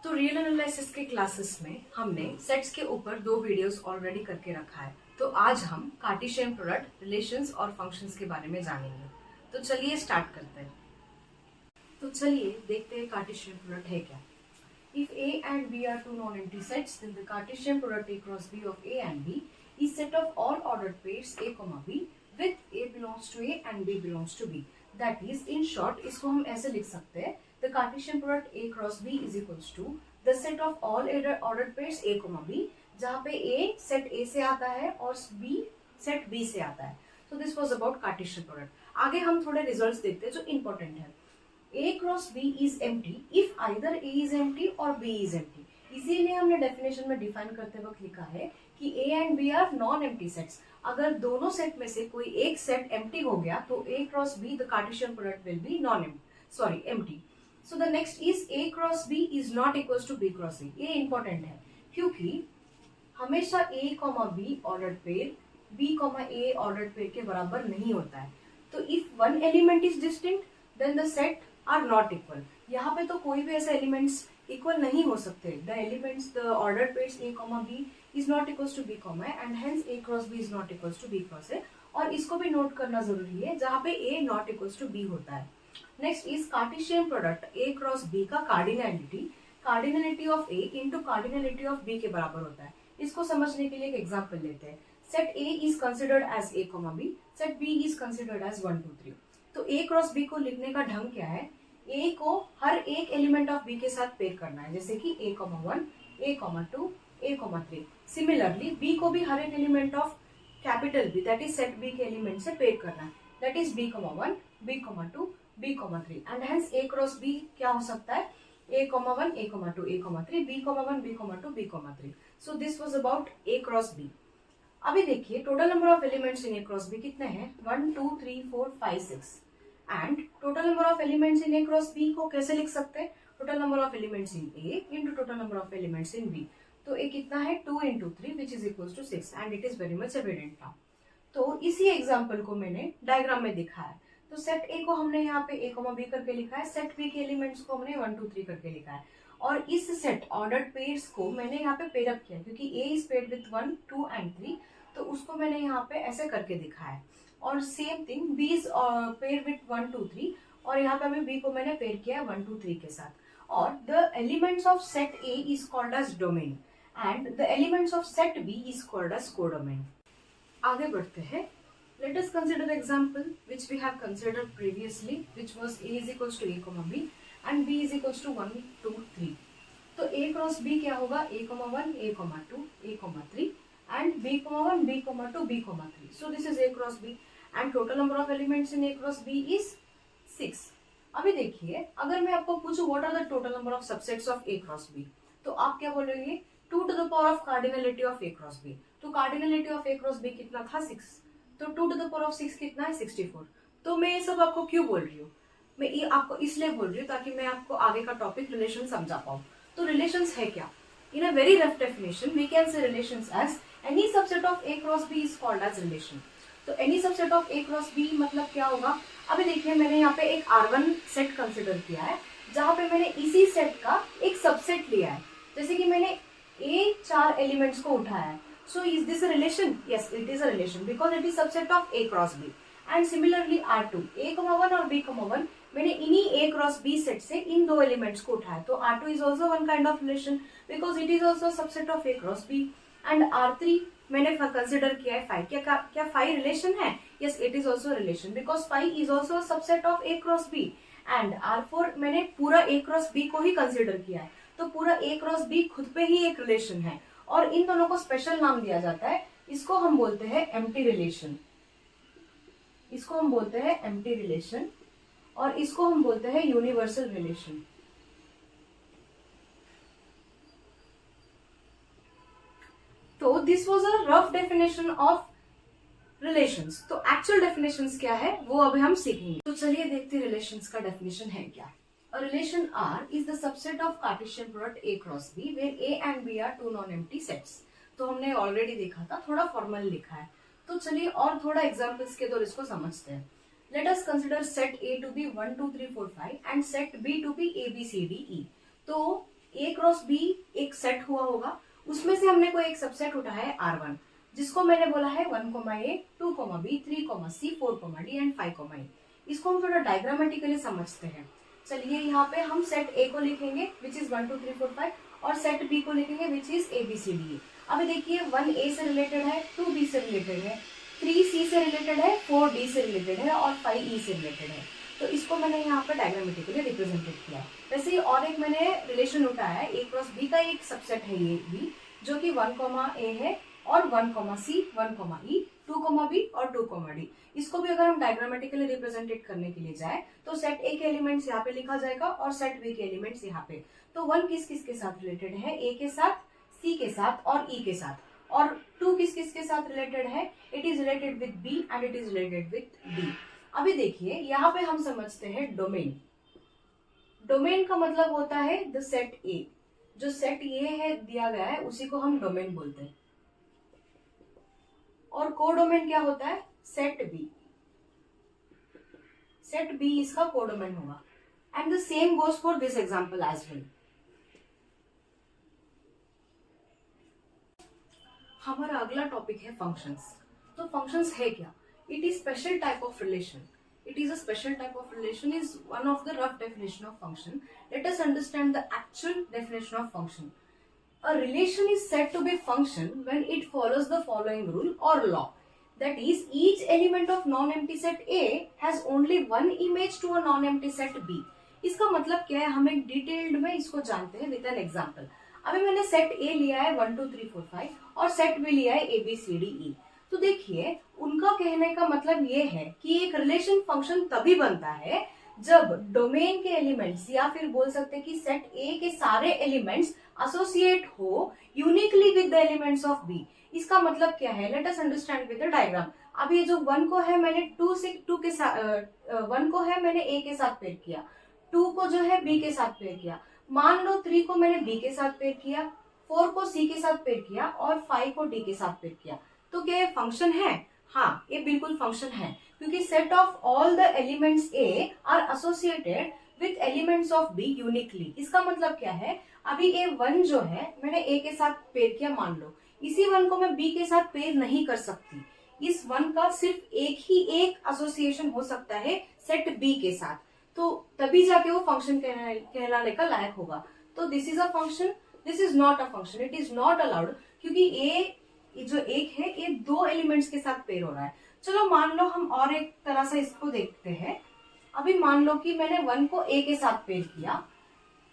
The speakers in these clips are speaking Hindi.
तो रियल एनालिसिस के क्लासेस में हमने सेट्स के ऊपर 2 वीडियोस ऑलरेडी करके रखा है। तो आज हम कार्टेशियन प्रोडक्ट, रिलेशंस और फंक्शंस के बारे में जानेंगे। तो चलिए स्टार्ट करते हैं। तो चलिए देखते हैं कार्टेशियन प्रोडक्ट है क्या। If A and B are two non-empty sets, then the Cartesian product A cross B of A and B is set of all ordered pairs A, B with A belongs to A and B belongs to B. That is, in short, इसको हम ऐसे लिख सकते हैं the Cartesian product A cross B is equals to the set of all ordered pairs A, B, जहाँ पे A set A से आता है और B set B से आता है. So this was about Cartesian product. आगे हम थोड़े results देखते हैं जो important है. A cross B is empty if either A is empty or B is empty. इसीलिए हमने डेफिनेशन में डिफाइन करते वक्त लिखा है कि A and B are non empty sets. अगर दोनों सेट में से कोई एक सेट एम्प्टी हो गया तो A cross B the Cartesian product will be empty. So the next is A cross B is not equals to B cross A। ये इंपॉर्टेंट है क्योंकि हमेशा A, B ordered pair B, A ordered pair के बराबर नहीं होता है। तो if one element is distinct then the set are not equal. यहाँ पे तो कोई भी ऐसे एलिमेंट्स इक्वल नहीं हो सकते। The elements the ordered pairs A, B is not equals to B, and hence A cross B is not equals to B cross A। और इसको भी नोट करना जरूरी है जहाँ पे A not equals to B होता है। Next is Cartesian product A cross B का cardinality of A into cardinality of B के बराबर होता है। इसको समझने के लिए एक एग्जाम्पल लेते हैं। Set A is considered as A, B, set B is considered as 1, 2, 3। तो A cross B को लिखने का ढंग क्या है? A को हर एक एलिमेंट ऑफ B के साथ पेयर करना है, जैसे कि A, 1, A, 2, A, 3। Similarly B को भी हर एक element of capital B that is set B के एलिमेंट से पेयर करना है, that is B, 1, B, 2, B, 3। And hence A cross B क्या हो सकता है? A, 1, A, 2, A, 3, B, 1, B, 2, B, 3। So this was about A cross B। अभी देखिए total number of elements in A cross B कितने हैं? 1, 2, 3, 4, 5, 6। And total number of elements in A cross B को कैसे लिख सकते हैं? Total number of elements in A into total number of elements in B। तो A कितना है? 2 into 3 which is equal to 6 and it is very much evident now. तो इसी एग्जाम्पल को मैंने डायग्राम में दिखा है। तो सेट A को हमने यहाँ पे A, B करके लिखा है, सेट B के एलिमेंट्स को हमने 1, 2, 3 करके लिखा है। और इस सेट ऑर्डर्ड पेयर्स को मैंने यहाँ पे पेयर अप किया क्योंकि A is paired with 1, 2 and 3, तो उसको मैंने यहाँ पे ऐसे करके दिखाया है। और same thing B is pair with 1, 2, 3, और यहाँ पे भी B को मैंने पेयर किया 1, 2, 3 के साथ। और the elements of set A is called as domain and the elements of set B is called as codomain. आगे बढ़ते हैं। Let us consider the example which we have considered previously, which was A is equals to A, B and B is equals to 1, 2, 3. तो A cross B क्या होगा? A, 1, A, 2, A, 3 and B, 1, B, 2, B, 3. So this is A cross B and total number of elements in A cross B is 6. अभी देखिए अगर मैं आपको पूछूं what are the total number of subsets of A cross B, तो आप क्या बोलेंगे? 2 to the power of cardinality of A cross B। तो cardinality of A cross B कितना था? 6। तो 2 to the power of 6 कितना है? 64। तो मैं ये सब आपको क्यों बोल रही हूँ? मैं ये आपको इसलिए बोल रही हूँ ताकि मैं आपको आगे का टॉपिक रिलेशन समझा पाऊँ। तो रिलेशंस है क्या? In a very rough definition we can say relations as any subset of A cross B is called as relation. तो any subset of A cross B मतलब क्या होगा? अभी देखिए मैंने यहाँ पे एक R1 सेट कंसिडर किया है जहाँ पे मैंने इसी सेट का एक सबसेट लिया है, जैसे कि मैंने A 4 एलिमेंट्स को उठाया है। So is this a relation? Yes, it is a relation because it is subset of A cross B. And similarly R2, A, 1 और B, 1 मैंने इन्हीं A cross B सेट से इन दो एलिमेंट्स को उठाया। तो R2 is also one kind of relation because it is also a subset of A cross B. And R3 मैंने कंसिडर किया है 5। क्या 5 रिलेशन है? Yes, it is also a relation because 5 is also a subset of A cross B. And R4 मैंने पूरा A cross B को ही कंसिडर किया है, तो पूरा A cross B खुद पे ही एक रिलेशन है और इन दोनों को स्पेशल नाम दिया जाता है। इसको हम बोलते हैं एम्प्टी रिलेशन, इसको हम बोलते हैं एम्प्टी रिलेशन और इसको हम बोलते हैं यूनिवर्सल रिलेशन। तो this was a rough definition of relations. तो एक्चुअल डेफिनेशंस क्या है वो अभी हम सीखेंगे। तो चलिए देखते हैं रिलेशंस का डेफिनेशन है क्या। A relation R is the subset of Cartesian product A cross B where A and B are two non-empty sets। तो हमने ऑलरेडी देखा था, थोड़ा फॉर्मल लिखा है। तो चलिए और थोड़ा एग्जांपल्स के द्वारा इसको समझते हैं। Let us consider set A to be 1, 2, 3, 4, 5 and set B to be A, B, C, D, E। तो ए क्रॉस बी एक सेट हुआ होगा, उसमें से हमने कोई एक सबसेट उठाया है R1, जिसको मैंने बोला है 1, A, 2, B, 3, C, 4, D and 5, E। इसको हम थोड़ा डायग्रामेटिकली समझते हैं। चलिए यहाँ पे हम सेट ए को लिखेंगे विच इज 1, 2, 3, 4, 5 और सेट बी को लिखेंगे विच इज ABCD। अभी देखिए 1A से रिलेटेड है, 2B से रिलेटेड है, 3C से रिलेटेड है, 4D से रिलेटेड है और 5E से रिलेटेड है। तो इसको मैंने यहाँ पर डायग्रामेटिकली रिप्रेजेंटेड किया। वैसे ही और एक मैंने रिलेशन उठाया है, A क्रॉस B का एक सबसेट है ये भी, जो कि 1, A है और 1, C, 1, E, 2, B और 2, D। इसको भी अगर हम डायग्रामेटिकली रिप्रेजेंटेड करने के लिए जाए तो सेट ए के एलिमेंट्स यहाँ पे लिखा जाएगा और सेट बी के एलिमेंट्स यहाँ पे। तो 1 किस किस के साथ रिलेटेड है, ए के साथ, सी के साथ और ई के साथ, और 2 किस किस के साथ रिलेटेड है, it is related with B and it is related with D. अभी देखिए यहाँ पे हम समझते हैं डोमेन। डोमेन का मतलब होता है द सेट ए। जो सेट ये है दिया गया है उसी को हम डोमेन बोलते हैं। और कोडोमेन क्या होता है, सेट बी। सेट बी इसका कोडोमेन होगा and the same goes for this example as well. हमारा अगला टॉपिक है फंक्शंस। तो फंक्शंस है क्या, it is special type of relation. It is a special type of relation is one of the rough definition of function. Let us understand the actual definition of function. A relation is said to be function when it follows the following rule or law. That is, each element of non-empty set A has only one image to a non-empty set B. इसका मतलब क्या है, हम एक डिटेल्ड में इसको जानते हैं विद एन एग्जाम्पल। अभी मैंने सेट A लिया है 1, 2, 3, 4, 5 और सेट B लिया है ABCDE। तो देखिए उनका कहने का मतलब ये है कि एक रिलेशन फंक्शन तभी बनता है जब डोमेन के एलिमेंट्स या फिर बोल सकते हैं कि सेट ए के सारे एलिमेंट्स एसोसिएट हो uniquely with the elements of B. इसका मतलब क्या है, let us understand with the diagram. अब ये जो 1 को है मैंने 2 के साथ 1 को है मैंने ए के साथ पेयर किया, 2 को जो है बी के साथ पेयर किया, मान लो 3 को मैंने बी के साथ पेयर किया, 4 को सी के साथ पेयर किया और 5 को डी के साथ पेयर किया। तो क्या ये फंक्शन है? हाँ, ये बिल्कुल फंक्शन है, क्योंकि set of all the elements A are associated with elements of B uniquely. इसका मतलब क्या है, अभी ए 1 जो है मैंने ए के साथ पेयर किया, मान लो इसी 1 को मैं बी के साथ पेयर नहीं कर सकती। इस 1 का सिर्फ एक एसोसिएशन हो सकता है सेट बी के साथ, तो तभी जाके वो फंक्शन कहलाने का लायक होगा। तो this is a function, this is not a function, it is not allowed, क्योंकि ए जो एक है ये 2 एलिमेंट्स के साथ पेयर हो रहा है। चलो मान लो हम और एक तरह से इसको देखते हैं। अभी मान लो कि मैंने 1 को ए के साथ पेयर किया,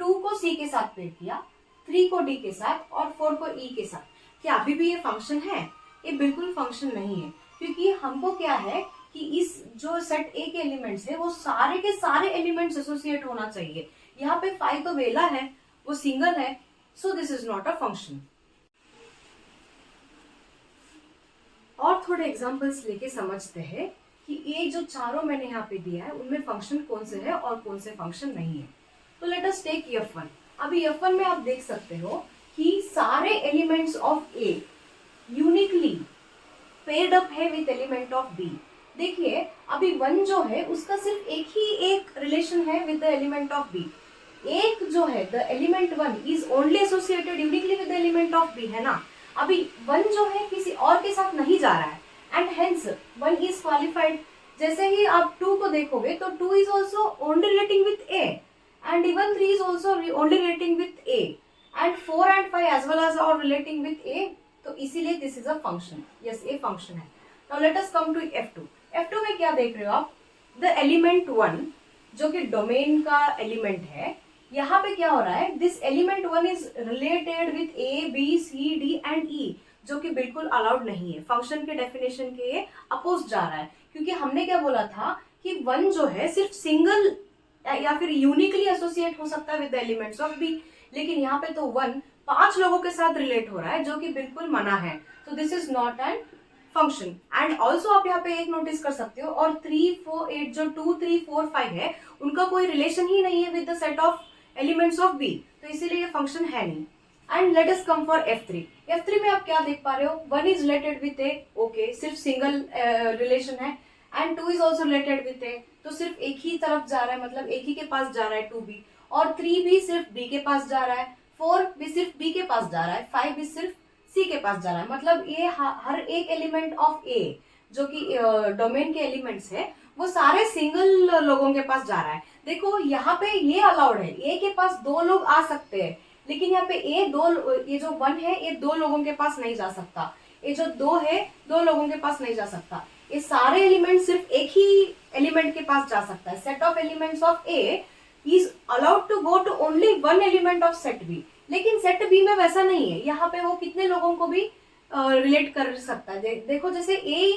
2 को सी के साथ पेयर किया, 3 को डी के साथ और 4 को ई के साथ। क्या अभी भी ये फंक्शन है? ये बिल्कुल फंक्शन नहीं है, क्योंकि हमको क्या है कि इस जो सेट ए के एलिमेंट्स है वो सारे के सारे एलिमेंट्स एसोसिएट होना चाहिए। यहाँ पे 5 तो वेला है, वो सिंगल है, so this is not a function. और थोड़े एग्जांपल्स लेके समझते हैं कि ये जो चारों मैंने यहाँ पे दिया है उनमें फंक्शन कौन से है और कौन से फंक्शन नहीं है। तो लेट अस टेक F1। अभी F1 में आप देख सकते हो कि सारे elements of A uniquely paired up है विद एलिमेंट ऑफ बी। देखिए अभी 1 जो है उसका सिर्फ एक रिलेशन है with the element of B. एक जो है the element 1 is only associated uniquely with the element of B, है ना। अभी 1 जो है किसी और के साथ नहीं जा रहा है एंड हेंस 1 इज क्वालिफाइड। जैसे ही आप 2 को देखोगे तो 2 is also only relating with A and even 3 is also only relating with A and 4 and 5 as well as are relating with A. तो इसीलिए this is a function. Yes, a function है। Now let us come to F2। F2 में क्या देख रहे हो आप, द एलिमेंट 1 जो कि डोमेन का एलिमेंट है, यहाँ पे क्या हो रहा है, this element 1 is related with A B C D and E, जो कि बिल्कुल अलाउड नहीं है। फंक्शन के डेफिनेशन के अपोज जा रहा है, क्योंकि हमने क्या बोला था कि 1 जो है सिर्फ सिंगल या फिर यूनिकली एसोसिएट हो सकता है with the elements of B, लेकिन यहाँ पे तो 1 5 लोगों के साथ रिलेट हो रहा है, जो कि बिल्कुल मना है। तो this is not an function. And also आप यहाँ पे एक नोटिस कर सकते हो, और 3 4 8 जो 2 3 4 5 है उनका कोई रिलेशन ही नहीं है with the set of elements of B, तो इसीलिए ये फंक्शन है नहीं। And let us come for F3। F3 में आप क्या देख पा रहे हो, 1 is related with A, okay, सिर्फ सिंगल रिलेशन है, and 2 is also related with A, तो सिर्फ एक ही तरफ जा रहा है, मतलब एक ही के पास जा रहा है 2B, और 3 भी सिर्फ B के पास जा रहा है, 4 भी सिर्फ बी के पास जा रहा है, 5 भी सिर्फ सी के पास जा रहा है। मतलब ये हर एक एलिमेंट ऑफ ए जो कि डोमेन के एलिमेंट्स है वो सारे सिंगल लोगों के पास जा रहा है। देखो यहाँ पे ये अलाउड है, ए के पास 2 लोग आ सकते हैं, लेकिन यहाँ पे ये जो 1 है ये 2 लोगों के पास नहीं जा सकता, ये जो 2 है 2 लोगों के पास नहीं जा सकता। ये सारे एलिमेंट सिर्फ एक ही एलिमेंट के पास जा सकता है। Set of elements of A is allowed to go to only 1 element of set B. लेकिन सेट बी में वैसा नहीं है, यहाँ पे वो कितने लोगों को भी रिलेट कर सकता है। देखो जैसे ए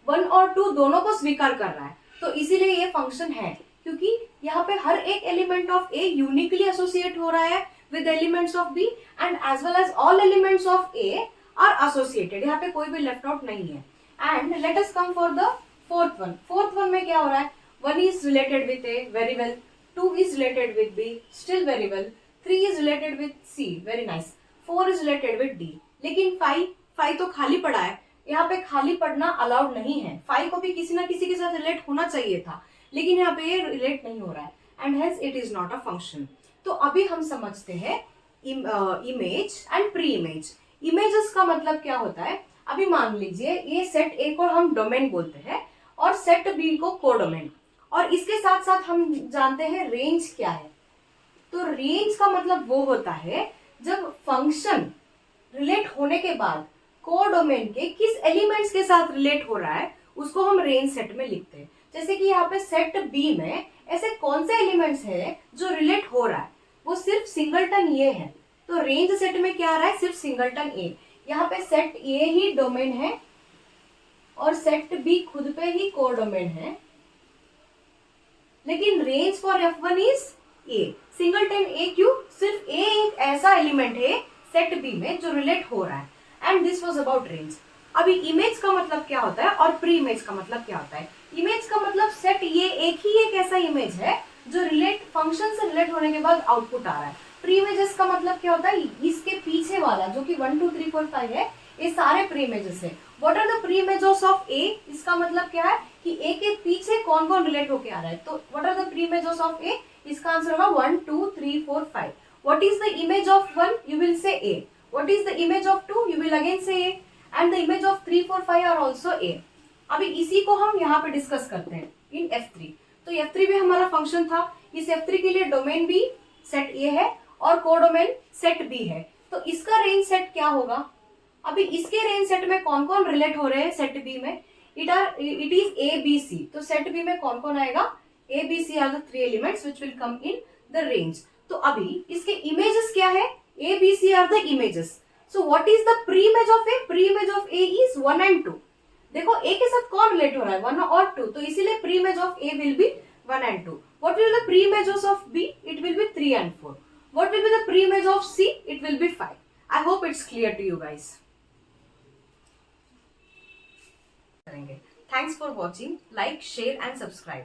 1 और 2 दोनों को स्वीकार कर रहा है, तो इसीलिए ये फंक्शन है, क्योंकि यहाँ पे हर एक element of A uniquely associate हो रहा है with elements of B and as well as all elements of A are associated. यहाँ पे कोई भी लेफ्ट आउट नहीं है। And let us come for the fourth one. Fourth one में क्या हो रहा है, 1 is related with A, very well. 2 is related with B, still very well. 3 is related with C, very nice. 4 is related with D. लेकिन 5 तो खाली पड़ा है, यहाँ पे खाली पड़ना अलाउड नहीं है। 5 को भी किसी ना किसी के साथ रिलेट होना चाहिए था, लेकिन यहाँ पे ये रिलेट नहीं हो रहा है and hence it is not a function. तो अभी हम समझते हैं image and pre image. Images का मतलब क्या होता है, अभी मान लीजिए ये सेट ए को हम डोमेन बोलते हैं और सेट बी को कोडोमेन, और इसके साथ साथ हम जानते हैं रेंज क्या है। तो रेंज का मतलब वो होता है जब फंक्शन रिलेट होने के बाद कोडोमेन के किस एलिमेंट्स के साथ रिलेट हो रहा है उसको हम रेंज सेट में लिखते हैं। जैसे कि यहाँ पे सेट बी में ऐसे कौन से एलिमेंट्स है जो रिलेट हो रहा है, वो सिर्फ सिंगलटन ये है। तो रेंज सेट में क्या आ रहा है, सिर्फ सिंगलटन ए। यहाँ पे सेट ए ही डोमेन है और सेट बी खुद पे ही कोडोमेन है, लेकिन range for F1 is A. Singleton A क्यों, सिर्फ ए एक ऐसा एलिमेंट है सेट बी में जो रिलेट हो रहा है। And this was about range. अभी इमेज का मतलब क्या होता है और प्री इमेज का मतलब क्या होता है। इमेज का मतलब सेट ये एक ऐसा इमेज है जो रिलेट फंक्शन से रिलेट होने के बाद आउटपुट आ रहा है। प्री इमेजेस का मतलब क्या होता है, इसके पीछे वाला जो कि 1 2 3 4 5 है, ये सारे प्री इमेजेस है। What are the pre images of A, इसका मतलब क्या है कि ए के पीछे कौन कौन रिलेट होके आ रहा है। तो what are the pre images of A, इसका आंसर होगा 1 2 3 4 5। What is the image of 1, you will say A. What is the image of 2, you will again say A. And the image of 3 4 5 are also A. अभी इसी को हम यहाँ पे डिस्कस करते हैं इन F3। तो F3 भी हमारा फंक्शन था। इस F3 के लिए डोमेन भी सेट ए है और कोडोमेन सेट बी है। तो इसका रेंज सेट क्या होगा, अभी इसके रेंज सेट में कौन कौन रिलेट हो रहे हैं सेट बी में, it is A B C. तो सेट बी में कौन कौन आएगा, A B C are the 3 elements which will come in the range. तो अभी इसके इमेजेस क्या है, A B C are the images. So what is the pre image of A, pre image of A is 1 and 2। देखो ए के साथ कौन रिलेट हो रहा है, 1 और 2, तो इसीलिए pre image of A will be 1 and 2। What will the pre images of B, it will be 3 and 4। What will be the pre image of C, it will be 5। I hope it's clear to you guys. करेंगे। Thanks for watching, like share and subscribe.